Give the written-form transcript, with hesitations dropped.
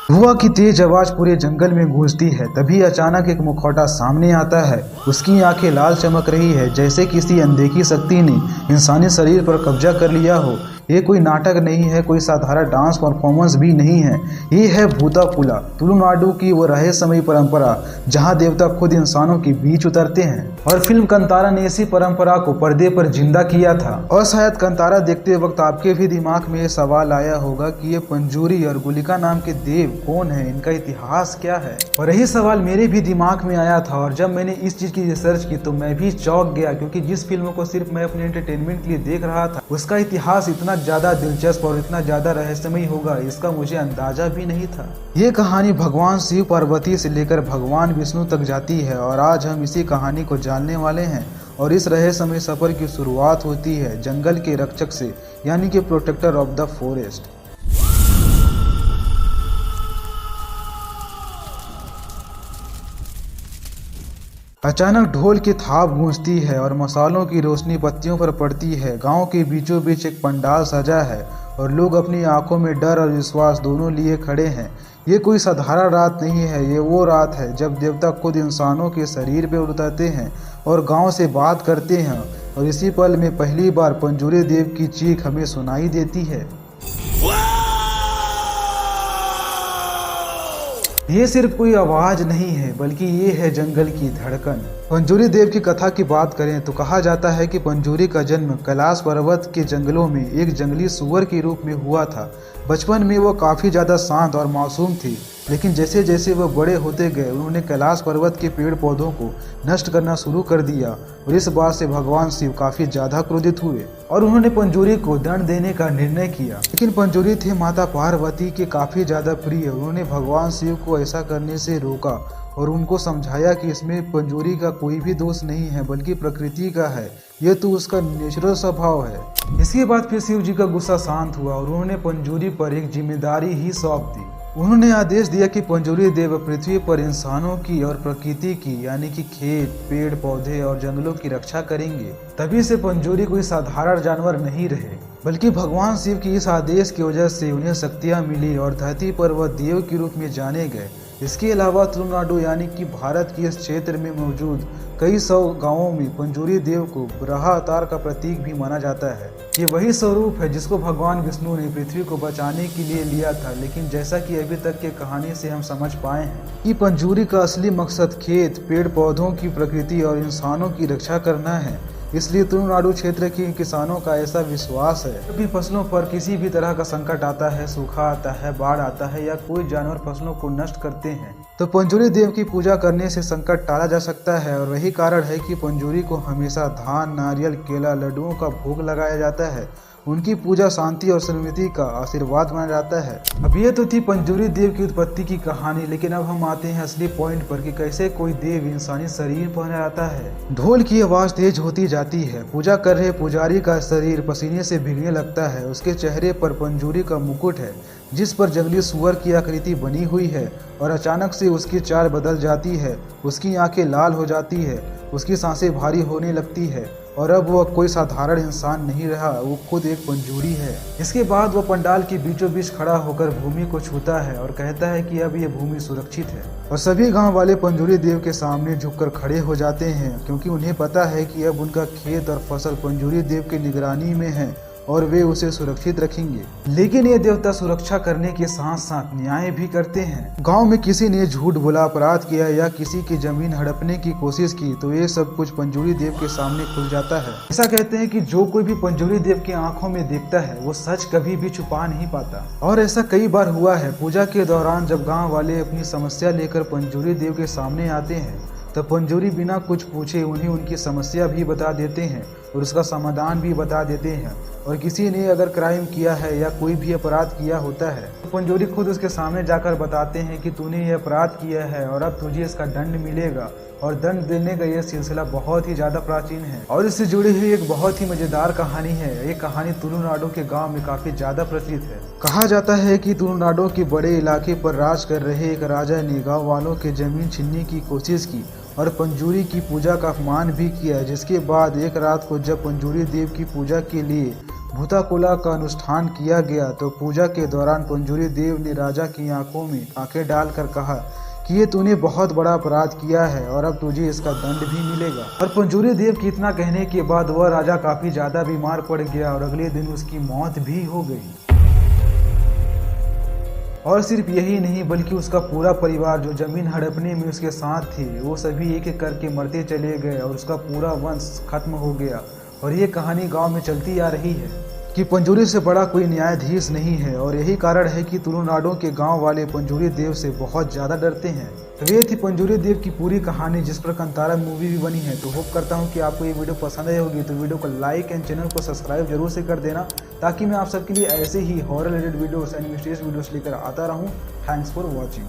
हुआ की तेज आवाज पूरे जंगल में गूंजती है। तभी अचानक एक मुखौटा सामने आता है। उसकी आंखें लाल चमक रही है, जैसे किसी अनदेखी शक्ति ने इंसानी शरीर पर कब्जा कर लिया हो। ये कोई नाटक नहीं है, कोई साधारण डांस परफॉर्मेंस भी नहीं है। ये है भूतापुला, तुलुनाडु की वो रहस्यमयी परंपरा जहां देवता खुद इंसानों के बीच उतरते हैं। और फिल्म कंतारा ने इसी परंपरा को पर्दे पर जिंदा किया था। और शायद कंतारा देखते वक्त आपके भी दिमाग में ये सवाल आया होगा कि ये पंजूरी और गुलिका नाम के देव कौन है, इनका इतिहास क्या है। और यही सवाल मेरे भी दिमाग में आया था। और जब मैंने इस चीज की रिसर्च की तो मैं भी चौंक गया, क्योंकि जिस फिल्म को सिर्फ मैं अपने एंटरटेनमेंट के लिए देख रहा था, उसका इतिहास इतना ज्यादा दिलचस्प और इतना ज्यादा रहस्यमयी होगा, इसका मुझे अंदाजा भी नहीं था। ये कहानी भगवान शिव पार्वती से लेकर भगवान विष्णु तक जाती है और आज हम इसी कहानी को जानने वाले हैं। और इस रहस्यमय सफर की शुरुआत होती है जंगल के रक्षक से, यानी कि प्रोटेक्टर ऑफ द फॉरेस्ट। अचानक ढोल की थाप गूंजती है और मसालों की रोशनी पत्तियों पर पड़ती है। गांव के बीचों बीच एक पंडाल सजा है और लोग अपनी आंखों में डर और विश्वास दोनों लिए खड़े हैं। ये कोई साधारण रात नहीं है, ये वो रात है जब देवता खुद इंसानों के शरीर पर उतरते हैं और गांव से बात करते हैं। और इसी पल में पहली बार पंजूरी देव की चीख हमें सुनाई देती है। ये सिर्फ कोई आवाज नहीं है, बल्कि ये है जंगल की धड़कन। पंजूरी देव की कथा की बात करें तो कहा जाता है कि पंजूरी का जन्म कैलाश पर्वत के जंगलों में एक जंगली सूअर के रूप में हुआ था। बचपन में वो काफी ज्यादा शांत और मासूम थी, लेकिन जैसे जैसे वह बड़े होते गए उन्होंने कैलाश पर्वत के पेड़ पौधों को नष्ट करना शुरू कर दिया। और इस बात से भगवान शिव काफी ज्यादा क्रोधित हुए और उन्होंने पंजूरी को दंड देने का निर्णय किया। लेकिन पंजूरी थे माता पार्वती के काफी ज्यादा प्रिय। उन्होंने भगवान शिव को ऐसा करने से रोका और उनको समझाया कि इसमें पंजूरी का कोई भी दोष नहीं है, बल्कि प्रकृति का है, ये तो उसका नेचुरल स्वभाव है। इसके बाद फिर शिव जी का गुस्सा शांत हुआ और उन्होंने पंजूरी पर एक जिम्मेदारी ही सौंप दी। उन्होंने आदेश दिया कि पंजूरी देव पृथ्वी पर इंसानों की और प्रकृति की, यानी कि खेत, पेड़ पौधे और जंगलों की रक्षा करेंगे। तभी से पंजूरी कोई साधारण जानवर नहीं रहे, बल्कि भगवान शिव की इस आदेश की वजह से उन्हें शक्तियां मिली और धरती पर वह देव के रूप में जाने गए। इसके अलावा तुलुनाडु यानी कि भारत के इस क्षेत्र में मौजूद कई सौ गांवों में पंजूरी देव को बराह अवतार का प्रतीक भी माना जाता है। ये वही स्वरूप है जिसको भगवान विष्णु ने पृथ्वी को बचाने के लिए लिया था। लेकिन जैसा कि अभी तक की कहानी से हम समझ पाए हैं कि पंजूरी का असली मकसद खेत, पेड़ पौधों की, प्रकृति और इंसानों की रक्षा करना है। इसलिए तुलुनाडु क्षेत्र के किसानों का ऐसा विश्वास है कि फसलों पर किसी भी तरह का संकट आता है, सूखा आता है, बाढ़ आता है या कोई जानवर फसलों को नष्ट करते हैं, तो पंजूरी देव की पूजा करने से संकट टाला जा सकता है। और वही कारण है कि पंजूरी को हमेशा धान, नारियल, केला, लड्डुओं का भोग लगाया जाता है। उनकी पूजा शांति और समृद्धि का आशीर्वाद माना जाता है। अब ये तो थी पंजूरी देव की उत्पत्ति की कहानी, लेकिन अब हम आते हैं असली पॉइंट पर कि कैसे कोई देव इंसानी शरीर पहन आता है। ढोल की आवाज तेज होती जाती है। पूजा कर रहे पुजारी का शरीर पसीने से भीगने लगता है। उसके चेहरे पर पंजूरी का मुकुट है जिस पर जंगली सुअर की आकृति बनी हुई है। और अचानक से उसकी चाल बदल जाती है, उसकी आंखें लाल हो जाती है, उसकी सांसें भारी होने लगती है और अब वह कोई साधारण इंसान नहीं रहा, वो खुद एक पंजूरी है। इसके बाद वह पंडाल के बीचों बीच खड़ा होकर भूमि को छूता है और कहता है कि अब ये भूमि सुरक्षित है। और सभी गांव वाले पंजूरी देव के सामने झुककर खड़े हो जाते हैं, क्योंकि उन्हें पता है कि अब उनका खेत और फसल पंजूरी देव की निगरानी में है और वे उसे सुरक्षित रखेंगे। लेकिन ये देवता सुरक्षा करने के साथ साथ न्याय भी करते हैं। गांव में किसी ने झूठ बोला, अपराध किया या किसी की जमीन हड़पने की कोशिश की तो ये सब कुछ पंजूरी देव के सामने खुल जाता है। ऐसा कहते हैं कि जो कोई भी पंजूरी देव की आंखों में देखता है वो सच कभी भी छुपा नहीं पाता। और ऐसा कई बार हुआ है। पूजा के दौरान जब गाँव वाले अपनी समस्या लेकर पंजूरी देव के सामने आते हैं तब पंजूरी बिना कुछ पूछे उन्हें उनकी समस्या भी बता देते हैं और उसका समाधान भी बता देते हैं। और किसी ने अगर क्राइम किया है या कोई भी अपराध किया होता है तो पंजूरी खुद उसके सामने जाकर बताते हैं कि तूने ये अपराध किया है और अब तुझे इसका दंड मिलेगा। और दंड देने का यह सिलसिला बहुत ही ज्यादा प्राचीन है और इससे जुड़ी हुई एक बहुत ही मजेदार कहानी है। ये कहानी तुलुनाडु के गांव में काफी ज्यादा प्रचलित है। कहा जाता है कि तुलुनाडु के बड़े इलाके पर राज कर रहे एक राजा ने गांव वालों के जमीन छीनने की कोशिश की और पंजूरी की पूजा का अपमान भी किया। जिसके बाद एक रात को जब पंजूरी देव की पूजा के लिए भूताकुला का अनुष्ठान किया गया तो पूजा के दौरान पंजूरी देव ने राजा की आंखों में आंखें डालकर कहा कि ये तूने बहुत बड़ा अपराध किया है और अब तुझे इसका दंड भी मिलेगा। और पंजूरी देव के इतना कहने के बाद वह राजा काफी ज्यादा बीमार पड़ गया और अगले दिन उसकी मौत भी हो गई। और सिर्फ यही नहीं बल्कि उसका पूरा परिवार जो जमीन हड़पने में उसके साथ थे वो सभी एक एक करके मरते चले गए और उसका पूरा वंश खत्म हो गया। और ये कहानी गांव में चलती आ रही है कि पंजूरी से बड़ा कोई न्यायाधीश नहीं है और यही कारण है कि तुलुनाडु के गांव वाले पंजूरी देव से बहुत ज़्यादा डरते हैं। तो ये थी पंजूरी देव की पूरी कहानी जिस पर कांतारा मूवी भी बनी है। तो होप करता हूँ कि आपको ये वीडियो पसंद आई होगी, तो वीडियो को लाइक एंड चैनल को सब्सक्राइब जरूर से कर देना ताकि मैं आप सबके लिए ऐसे ही horror related videos and mysterious videos लेकर आता रहूँ। Thanks for watching.